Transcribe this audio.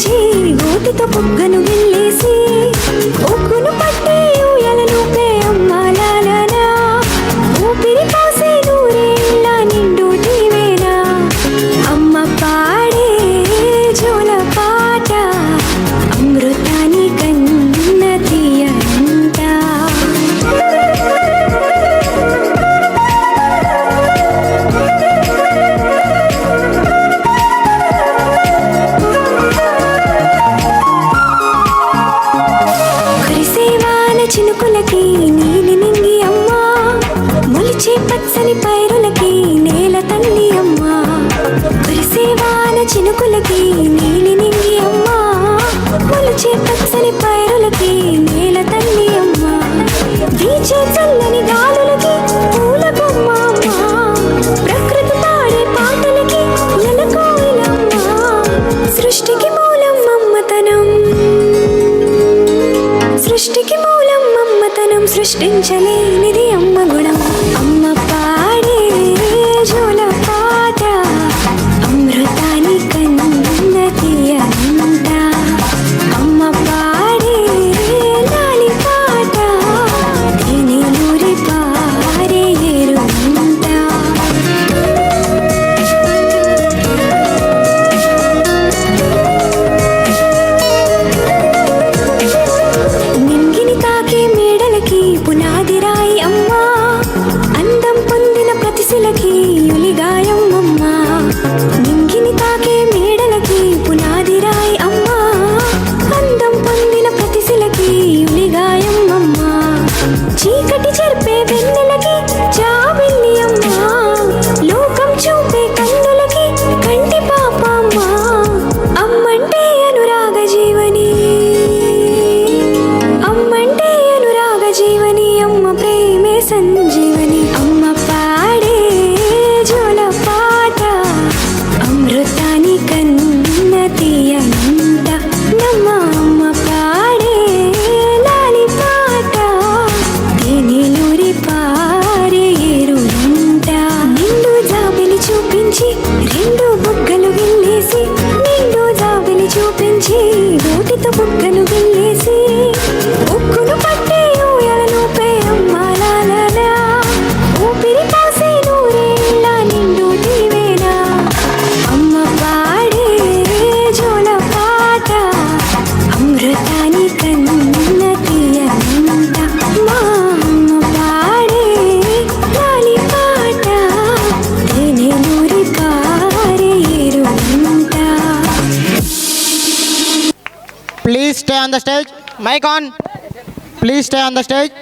చూపించి గోటితో బుగ్గను గిల్లేసి ఒగ్గును పట్టి ఊయలలుపే అమ్మాలాలనా ఊపిరి కాసే నూరేళ్ళ నిండు దీవేనా అమ్మ పాడే జోల పాట అమృతాని కన్న తీయంట చినుకులకి నీలి నింగి అమ్మా మొలిచే పచ్చని పైరులకి నేల తల్లి అమ్మా కురిసేవాన చినుకులకి నీలి నింగి అమ్మా మొలిచే పచ్చని పైరులకి నేల తల్లి అమ్మా వీచే చల్లని గాలులకి పూల బొమ్మ అమ్మా ప్రకృతి పాడే పాటలకి ఎలకోయిలమ్మా సృష్టికి మూలం అమ్మతనం సృష్టికి మూలం అమ్మతనం సృష్టించలేనిది అమ్మ గుణం అమ్మ పాడే జోల పాట అమృతాని కన్న తీయంట అమ్మ పాడే లాలి పాట తేనెలూరి పారే ఏరుంట నింగిని తాకే మేడలకి పునాది రాయి అమ్మా అందం పొందిన ప్రతిశిలకి యులిగాయం అమ్మా నింగిని తాకే మేడలకి పునాది రాయి అమ్మా అందం పొందిన ప్రతిశిలకి యులిగాయం అమ్మా చీకటి చెరిపే వెన్నెలకి జాబిల్లి అమ్మా లోకం చూపే కన్నులకి కంటి పాప అమ్మా అమ్మంటే అనురాగ జీవని అమ్మంటే అనురాగ జీవని అమ్మ ప్రేమే సంజీవని అమ్మ పాడే జోల పాట అమృతాని కన్న తీయంట నమ్మ అమ్మ పాడే లాలి పాట తేనెలూరి పారే ఏరుంట నిండు జాబిలి చూపించి రెండు బుగ్గలు గిల్లేసి నిండు జాబిలి చూపించి గోటితో బుగ్గను గిల్లేసి ఉక్కును పట్టి ఊయలలుపే అమ్మాలాలనా ఊపిరి కాసే నూరేళ్ళ నిండు దీవేనా అమ్మ పాడే జోల పాట అమృతాని కన్న తీయంట మా అమ్మ పాడే లాలి పాట తేనెలూరి పారే ఏరుంట. Please stay on the stage. Mic on. Please stay on the stage.